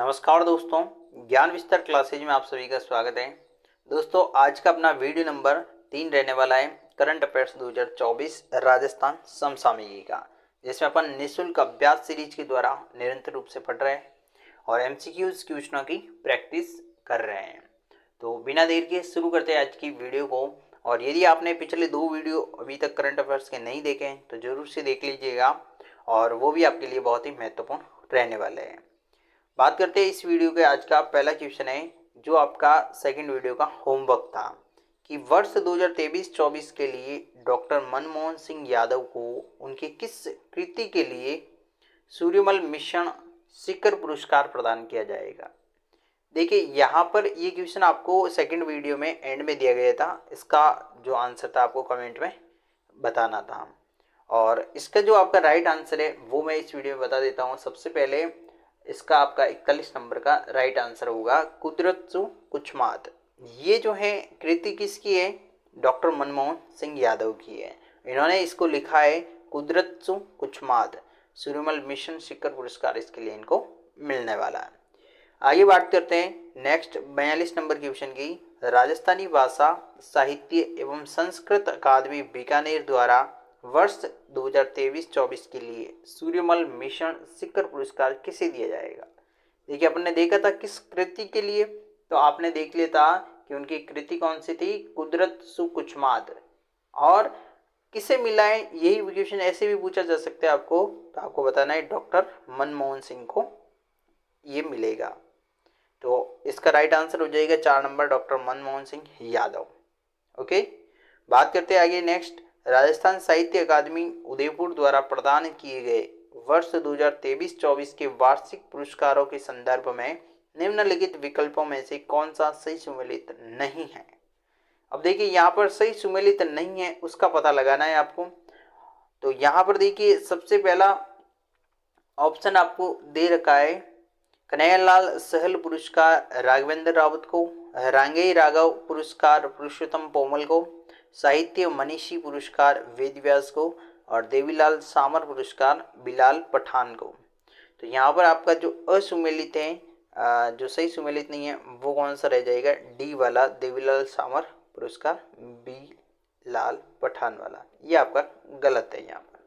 नमस्कार दोस्तों, ज्ञान विस्तार क्लासेज में आप सभी का स्वागत है। दोस्तों आज का अपना वीडियो नंबर 3 रहने वाला है करंट अफेयर्स 2024 राजस्थान समसामयिकी का, जिसमें अपन निःशुल्क अभ्यास सीरीज के द्वारा निरंतर रूप से पढ़ रहे हैं और एमसीक्यूज क्वेश्चनों की प्रैक्टिस कर रहे हैं। तो बिना देर के शुरू करते हैं आज की वीडियो को। और यदि आपने पिछले 2 वीडियो अभी तक करंट अफेयर्स के नहीं देखे हैं तो जरूर से देख लीजिएगा, और वो भी आपके लिए बहुत ही महत्वपूर्ण रहने वाले हैं। बात करते हैं इस वीडियो के आज का पहला क्वेश्चन है, जो आपका सेकंड वीडियो का होमवर्क था कि वर्ष 2023-24 के लिए डॉक्टर मनमोहन सिंह यादव को उनके किस कृति के लिए सूर्यमल मिशन शिखर पुरस्कार प्रदान किया जाएगा। देखिए यहाँ पर ये क्वेश्चन आपको सेकंड वीडियो में एंड में दिया गया था, इसका जो आंसर था आपको कमेंट में बताना था, और इसका जो आपका राइट आंसर है वो मैं इस वीडियो में बता देता हूँ। सबसे पहले इसका आपका 41 नंबर का राइट आंसर होगा कुदरत्सु कुछमात। ये जो है कृति किसकी है? डॉक्टर मनमोहन सिंह यादव की है। इन्होंने इसको लिखा है कुदरत्सु कुछमात। सूर्यमल मिशन शिखर पुरस्कार इसके लिए इनको मिलने वाला है। आगे बात करते हैं नेक्स्ट 42 नंबर क्वेश्चन की। राजस्थानी भाषा साहित्य एवं संस्कृत अकादमी बीकानेर द्वारा वर्ष 2023-24 के लिए सूर्यमल मिशन शिखर पुरस्कार किसे दिया जाएगा। देखिए अपन ने देखा था किस कृति के लिए, तो आपने देख लिया था कि उनकी कृति कौन सी थी, कुदरत सुकुछमाद। और किसे मिला है, यही क्वेश्चन ऐसे भी पूछा जा सकता है आपको, तो आपको बताना है डॉक्टर मनमोहन सिंह को ये मिलेगा। तो इसका राइट आंसर हो जाएगा 4 number, doctor Manmohan Singh Yadav. Okay, बात करते हैं आगे नेक्स्ट। राजस्थान साहित्य अकादमी उदयपुर द्वारा प्रदान किए गए वर्ष 2023-24 के वार्षिक पुरस्कारों के संदर्भ में निम्नलिखित विकल्पों में से कौन सा सही सुमेलित नहीं है। अब देखिए यहाँ पर सही सुमेलित नहीं है उसका पता लगाना है आपको। तो यहाँ पर देखिए सबसे पहला ऑप्शन आपको दे रखा है कन्हैयालाल सहल पुरस्कार राघवेंद्र रावत को, रांगेय राघव पुरस्कार पुरुषोत्तम पोमल को, साहित्य मनीषी पुरस्कार वेदव्यास को, और देवीलाल सामर पुरस्कार बिलाल पठान को। तो यहाँ पर आपका जो असुमेलित है, जो सही सुमेलित नहीं है, वो कौन सा रह जाएगा, डी वाला देवीलाल सामर पुरस्कार बिलाल पठान वाला, ये आपका गलत है यहाँ पर।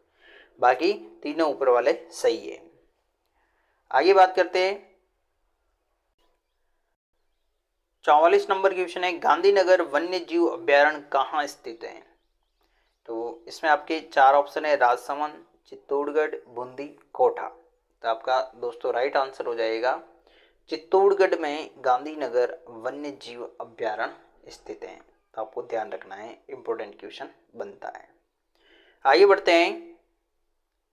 बाकी तीनों ऊपर वाले सही है। आगे बात करते हैं 44 नंबर क्वेश्चन है, गांधीनगर वन्य जीव अभ्यारण्य कहाँ स्थित है। तो इसमें आपके 4 ऑप्शन है, राजसमंद, चित्तौड़गढ़, बूंदी, कोटा। तो आपका दोस्तों राइट आंसर हो जाएगा चित्तौड़गढ़ में गांधीनगर वन्य जीव अभ्यारण्य स्थित है। तो आपको ध्यान रखना है, इंपॉर्टेंट क्वेश्चन बनता है। आगे बढ़ते हैं,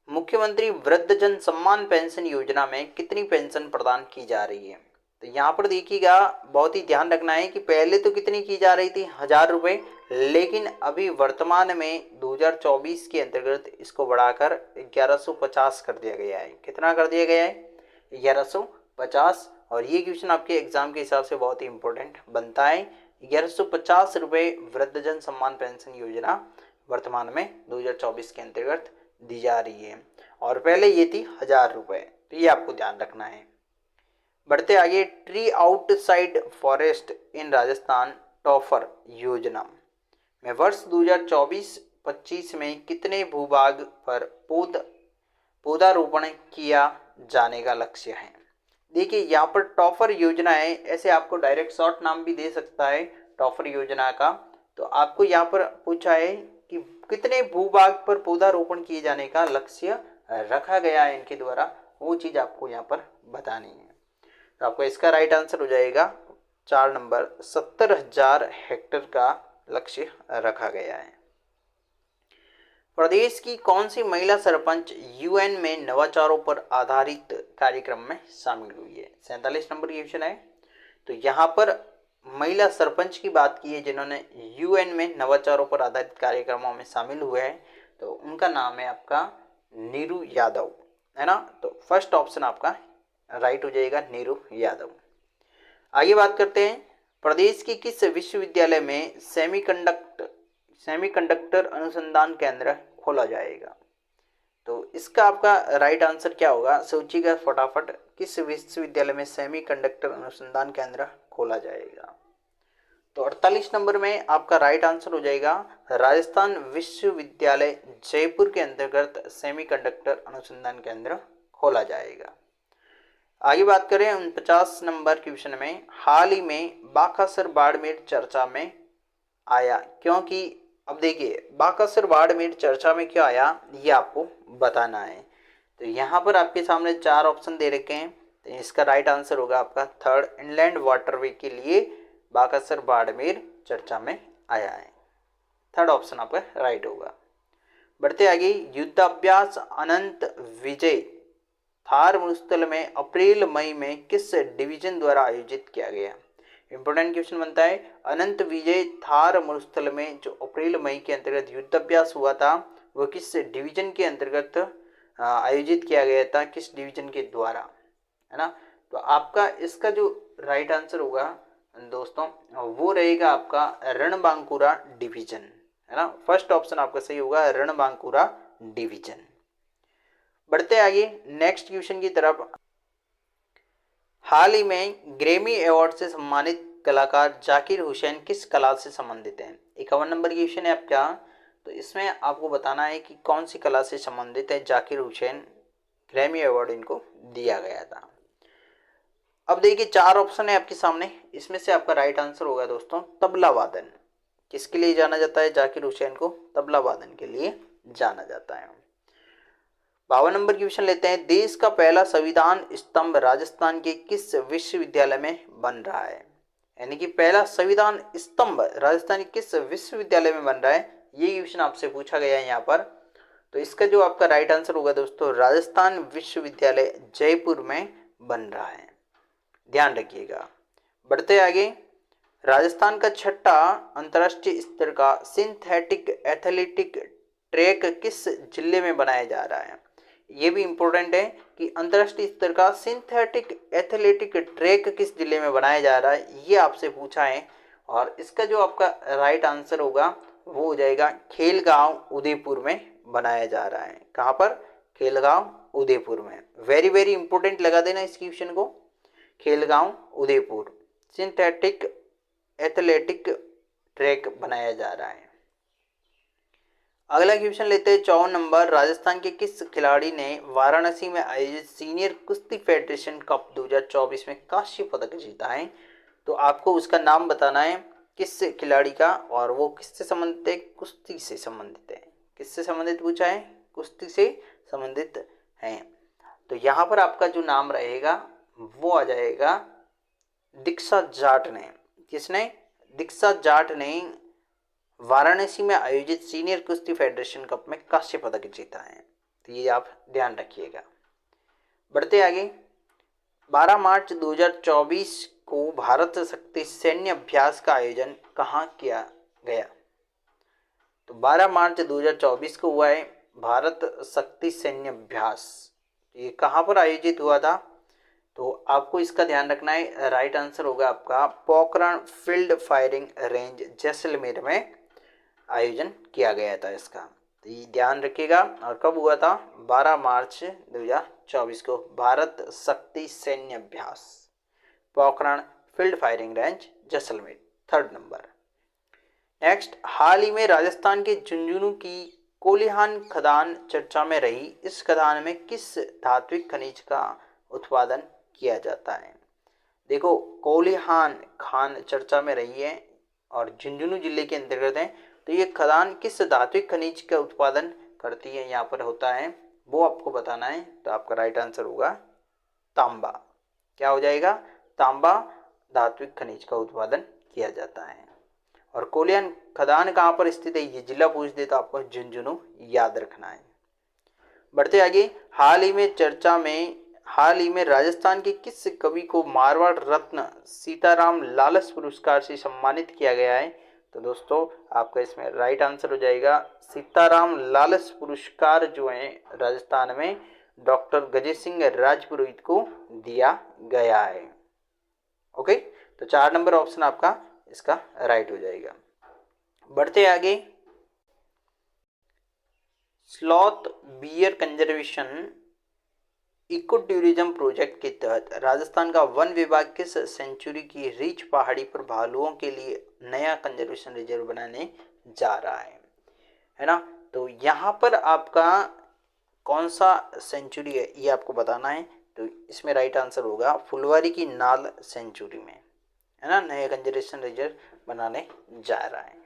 मुख्यमंत्री वृद्धजन सम्मान पेंशन योजना में कितनी पेंशन प्रदान की जा रही है। तो यहाँ पर देखिएगा, बहुत ही ध्यान रखना है कि पहले तो कितनी की जा रही थी, 1000 रुपये, लेकिन अभी वर्तमान में 2024 के अंतर्गत इसको बढ़ाकर 1150 कर दिया गया है। कितना कर दिया गया है, 1150। और ये क्वेश्चन आपके एग्जाम के हिसाब से बहुत ही इंपॉर्टेंट बनता है। 1150 रुपये वृद्धजन सम्मान पेंशन योजना वर्तमान में 2024 के अंतर्गत दी जा रही है, और पहले ये थी 1000 रुपये। तो ये आपको ध्यान रखना है। बढ़ते आगे, ट्री आउटसाइड फॉरेस्ट इन राजस्थान टॉफर योजना में वर्ष 2024-25 में कितने भूभाग पर पौधारोपण किया जाने का लक्ष्य है। देखिए यहाँ पर टॉफर योजना है, ऐसे आपको डायरेक्ट शॉर्ट नाम भी दे सकता है टॉफर योजना का। तो आपको यहाँ पर पूछा है कि कितने भूभाग पर पौधारोपण किए जाने का लक्ष्य रखा गया है इनके द्वारा, वो चीज आपको यहाँ पर बतानी है। तो आपको इसका राइट आंसर हो जाएगा 4 नंबर, 70,000 हेक्टेयर का लक्ष्य रखा गया है। प्रदेश की कौन सी महिला सरपंच यूएन में नवाचारों पर आधारित कार्यक्रम में शामिल हुई है। 47 नंबर क्वेश्चन है। तो यहाँ पर महिला सरपंच की बात की है जिन्होंने यूएन में नवाचारों पर आधारित कार्यक्रमों में शामिल हुए हैं, तो उनका नाम है आपका नीरू यादव, है ना। तो फर्स्ट ऑप्शन आपका राइट हो जाएगा, नीरू यादव। आगे बात करते हैं, प्रदेश की किस विश्वविद्यालय में सेमीकंडक्टर अनुसंधान केंद्र खोला जाएगा। तो इसका आपका राइट आंसर क्या होगा, सोचिएगा फटाफट किस विश्वविद्यालय में सेमीकंडक्टर अनुसंधान केंद्र खोला जाएगा? तो 48 नंबर में आपका राइट आंसर हो जाएगा राजस्थान विश्वविद्यालय जयपुर के अंतर्गत सेमीकंडक्टर अनुसंधान केंद्र खोला जाएगा। आगे बात करें 49 नंबर क्वेश्चन में, हाल ही में बाकासुर बाड़मेर चर्चा में आया क्योंकि, अब देखिए बाकासुर बाड़मेर चर्चा में क्यों आया ये आपको बताना है। तो यहाँ पर आपके सामने 4 ऑप्शन दे रखे हैं, तो इसका राइट आंसर होगा आपका थर्ड, इनलैंड वाटरवे के लिए बाकासुर बाड़मेर चर्चा में आया है। थर्ड ऑप्शन आपका राइट होगा। बढ़ते आगे, युद्धाभ्यास अनंत विजय थार मरुस्थल में अप्रैल मई में किस डिवीजन द्वारा आयोजित किया गया? इंपोर्टेंट क्वेश्चन बनता है। अनंत विजय थार मरुस्थल में जो अप्रैल मई के अंतर्गत युद्धाभ्यास हुआ था वो किस डिवीजन के अंतर्गत आयोजित किया गया था, किस डिवीजन के द्वारा, है ना? तो आपका इसका जो राइट आंसर होगा दोस्तों वो रहेगा आपका रणबांकुरा डिवीजन, है ना? फर्स्ट ऑप्शन आपका सही होगा, रणबांकुरा डिवीजन। बढ़ते आगे नेक्स्ट क्वेश्चन की तरफ। हाल ही में ग्रैमी अवार्ड से सम्मानित कलाकार जाकिर हुसैन किस कला से संबंधित हैं? 51 नंबर क्वेश्चन है आपका। तो इसमें आपको बताना है कि कौन सी कला से संबंधित है जाकिर हुसैन, ग्रैमी अवार्ड इनको दिया गया था। अब देखिए 4 ऑप्शन है आपके सामने, इसमें से आपका राइट आंसर होगा दोस्तों तबला वादन। किसके लिए जाना जाता है जाकिर हुसैन को? तबला वादन के लिए जाना जाता है। 52 नंबर क्वेश्चन लेते हैं, देश का पहला संविधान स्तंभ राजस्थान के किस विश्वविद्यालय में बन रहा है? यानी कि पहला संविधान स्तंभ राजस्थान के किस विश्वविद्यालय में बन रहा है, ये क्वेश्चन आपसे पूछा गया है यहाँ पर। तो इसका जो आपका राइट आंसर होगा दोस्तों राजस्थान विश्वविद्यालय जयपुर में बन रहा है, ध्यान रखिएगा। बढ़ते आगे, राजस्थान का छठा अंतर्राष्ट्रीय स्तर का सिंथेटिक एथलेटिक ट्रैक किस जिले में बनाया जा रहा है? ये भी इंपॉर्टेंट है कि अंतर्राष्ट्रीय स्तर का सिंथेटिक एथलेटिक ट्रैक किस जिले में बनाया जा रहा है, ये आपसे पूछा है। और इसका जो आपका राइट आंसर होगा वो हो जाएगा खेलगांव उदयपुर में बनाया जा रहा है। कहाँ पर? खेलगांव उदयपुर में। वेरी वेरी इंपॉर्टेंट लगा देना इस क्वेश्चन को, Khelgaon Udaipur synthetic athletic track बनाया जा रहा है। अगला क्वेश्चन लेते हैं 54 नंबर, राजस्थान के किस खिलाड़ी ने वाराणसी में आयोजित सीनियर कुश्ती फेडरेशन कप 2024 में कांस्य पदक जीता है? तो आपको उसका नाम बताना है किस खिलाड़ी का, और वो किससे संबंधित है? कुश्ती से संबंधित है। किससे संबंधित पूछा है? कुश्ती से संबंधित है। तो यहाँ पर आपका जो नाम रहेगा वो आ जाएगा दीक्षा जाट ने। किसने? दीक्षा जाट ने वाराणसी में आयोजित सीनियर कुश्ती फेडरेशन कप में कांस्य पदक जीता है, तो ये आप ध्यान रखिएगा। बढ़ते आगे, 12 मार्च 2024 को भारत शक्ति सैन्य अभ्यास का आयोजन कहाँ किया गया? तो 12 मार्च 2024 को हुआ है भारत शक्ति सैन्य अभ्यास। ये कहाँ पर आयोजित हुआ था? तो आपको इसका ध्यान रखना है, राइट आंसर होगा आपका Pokhran field firing range Jaisalmer में आयोजन किया गया था इसका, तो ये ध्यान रखिएगा। और कब हुआ था? 12 मार्च 2024 को भारत शक्ति सैन्य अभ्यास, Pokhran field firing range Jaisalmer. Third number. Next, हाल ही में राजस्थान के झुंझुनू की कोलिहान खदान चर्चा में रही, इस खदान में किस धात्विक खनिज का उत्पादन किया जाता है? देखो कोलिहान खान चर्चा में रही है और झुंझुनू जिले के अंतर्गत है, तो ये खदान किस धात्विक खनिज का उत्पादन करती है, यहाँ पर होता है, वो आपको बताना है। तो आपका राइट आंसर होगा तांबा। क्या हो जाएगा? तांबा धात्विक खनिज का उत्पादन किया जाता है। और कोलिहान खदान कहाँ पर स्थित है, ये जिला पूछ दे तो आपको झुंझुनू याद रखना है। बढ़ते आगे, हाल ही में राजस्थान के किस कवि को मारवाड़ रत्न सीताराम लालस पुरस्कार से सम्मानित किया गया है? तो दोस्तों आपका इसमें राइट आंसर हो जाएगा सीताराम लालस पुरस्कार जो है राजस्थान में डॉक्टर गजेश सिंह राजपुरोहित को दिया गया है। ओके, तो 4 नंबर ऑप्शन आपका इसका राइट हो जाएगा। बढ़ते आगे, sloth bear conservation eco tourism project के तहत राजस्थान का वन विभाग किस सेंचुरी की रीच पहाड़ी पर भालुओं के लिए नया कंजर्वेशन रिजर्व बनाने जा रहा है ना। तो यहाँ पर आपका कौन सा सेंचुरी है ये आपको बताना है। तो इसमें राइट आंसर होगा फुलवारी की नाल सेंचुरी में, है ना, नया कंजर्वेशन रिजर्व बनाने जा रहा है।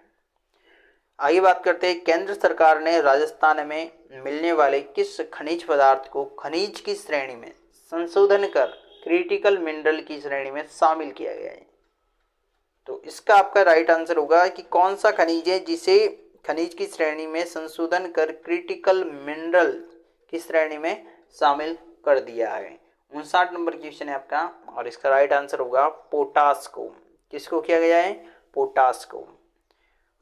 आगे बात करते हैं, केंद्र सरकार ने राजस्थान में मिलने वाले किस खनिज पदार्थ को खनिज की श्रेणी में संशोधन कर क्रिटिकल मिनरल की श्रेणी में शामिल किया गया है। तो इसका आपका राइट आंसर होगा कि कौन सा खनिज है जिसे खनिज की श्रेणी में संशोधन कर क्रिटिकल मिनरल की श्रेणी में शामिल कर दिया है। 59 नंबर क्वेश्चन है आपका, और इसका राइट आंसर होगा पोटास को। किसको किया गया है? पोटास को।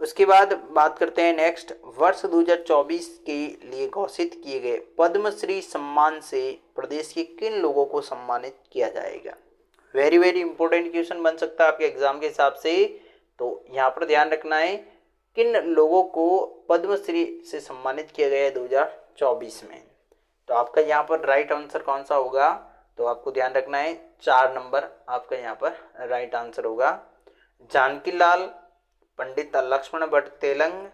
उसके बाद बात करते हैं नेक्स्ट, वर्ष 2024 के लिए घोषित किए गए पद्मश्री सम्मान से प्रदेश के किन लोगों को सम्मानित किया जाएगा? वेरी वेरी इंपॉर्टेंट क्वेश्चन बन सकता है आपके एग्जाम के हिसाब से। तो यहाँ पर ध्यान रखना है किन लोगों को पद्मश्री से सम्मानित किया गया है 2024 में। तो आपका यहाँ पर राइट आंसर कौन सा होगा? तो आपको ध्यान रखना है 4 नंबर आपका यहाँ पर राइट आंसर होगा। जानकी लाल, पंडित लक्ष्मण भट्ट तेलंग,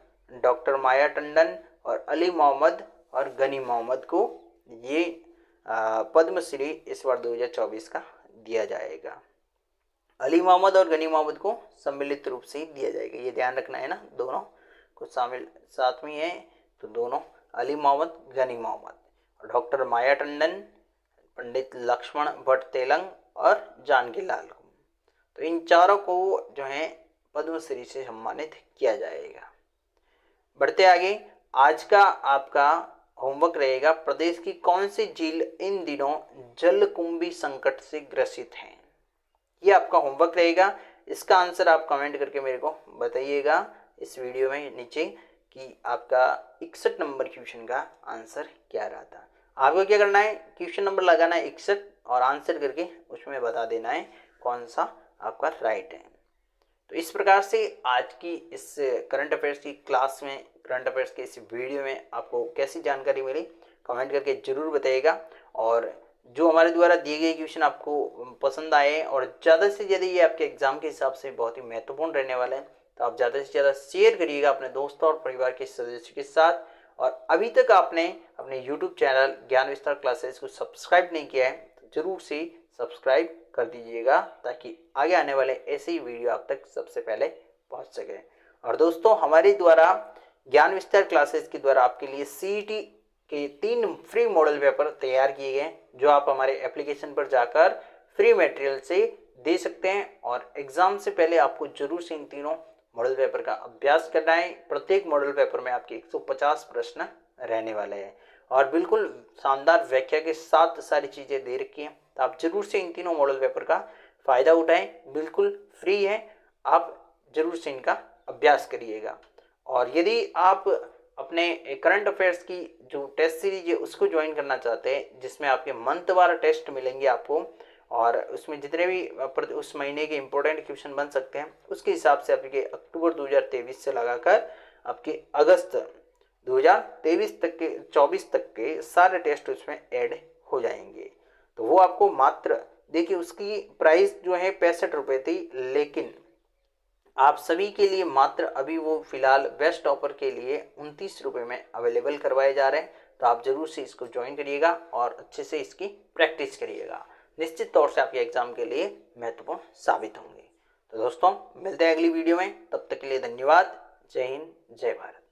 डॉक्टर माया टंडन और अली मोहम्मद और गनी मोहम्मद को ये पद्मश्री इस बार 2024 का दिया जाएगा। अली मोहम्मद और गनी मोहम्मद को सम्मिलित रूप से ही दिया जाएगा, ये ध्यान रखना है ना, दोनों को शामिल साथ में है। तो दोनों अली मोहम्मद, गनी मोहम्मद, और डॉक्टर माया टंडन, पंडित लक्ष्मण भट्ट तेलंग और जानकी लाल को, तो इन चारों को जो है पद्मश्री से सम्मानित किया जाएगा। बढ़ते आगे, आज का आपका होमवर्क रहेगा, प्रदेश की कौन सी झील इन दिनों जलकुंभी संकट से ग्रसित है? ये आपका होमवर्क रहेगा। इसका आंसर आप कमेंट करके मेरे को बताइएगा इस वीडियो में नीचे कि आपका 61 नंबर क्वेश्चन का आंसर क्या रहा था। आपको क्या करना है, क्वेश्चन नंबर लगाना है 61 और आंसर करके उसमें बता देना है कौन सा आपका राइट है। तो इस प्रकार से आज की इस करंट अफेयर्स की क्लास में, करंट अफेयर्स के इस वीडियो में आपको कैसी जानकारी मिली कमेंट करके जरूर बताइएगा। और जो हमारे द्वारा दिए गए क्वेश्चन आपको पसंद आए और ज़्यादा से ज़्यादा ये आपके एग्जाम के हिसाब से बहुत ही महत्वपूर्ण रहने वाले हैं, तो आप ज़्यादा से ज़्यादा शेयर करिएगा अपने दोस्तों और परिवार के सदस्यों के साथ। और अभी तक आपने अपने यूट्यूब चैनल ज्ञान विस्तार क्लासेस को सब्सक्राइब नहीं किया है तो जरूर से सब्सक्राइब कर दीजिएगा ताकि आगे आने वाले ऐसे ही वीडियो आप तक सबसे पहले पहुंच सके। और दोस्तों, हमारे द्वारा ज्ञान विस्तार क्लासेस के द्वारा आपके लिए सीईटी के 3 फ्री मॉडल पेपर तैयार किए गए जो आप हमारे एप्लीकेशन पर जाकर फ्री मटेरियल से दे सकते हैं। और एग्जाम से पहले आपको जरूर से इन तीनों मॉडल पेपर का अभ्यास करना है। प्रत्येक मॉडल पेपर में आपके 150 प्रश्न रहने वाले हैं और बिल्कुल शानदार व्याख्या के साथ सारी चीज़ें दे रखी हैं। तो आप जरूर से इन तीनों मॉडल पेपर का फ़ायदा उठाएं, बिल्कुल फ्री है, आप जरूर से इनका अभ्यास करिएगा। और यदि आप अपने करंट अफेयर्स की जो टेस्ट सीरीज है उसको ज्वाइन करना चाहते हैं जिसमें आपके मंथवार टेस्ट मिलेंगे आपको और उसमें जितने भी उस महीने के इम्पोर्टेंट क्वेश्चन बन सकते हैं उसके हिसाब से आपके अक्टूबर 2023 से लगाकर आपके अगस्त 2023 तक के 24 तक के सारे टेस्ट उसमें ऐड हो जाएंगे। तो वो आपको मात्र, देखिए उसकी प्राइस जो है 65 रुपये थी, लेकिन आप सभी के लिए मात्र अभी वो फिलहाल बेस्ट ऑफर के लिए 29 रुपये में अवेलेबल करवाए जा रहे हैं। तो आप जरूर से इसको ज्वाइन करिएगा और अच्छे से इसकी प्रैक्टिस करिएगा, निश्चित तौर से आपके एग्जाम के लिए महत्वपूर्ण साबित होंगे। तो दोस्तों, मिलते हैं अगली वीडियो में, तब तक के लिए धन्यवाद। जय हिंद, जय भारत।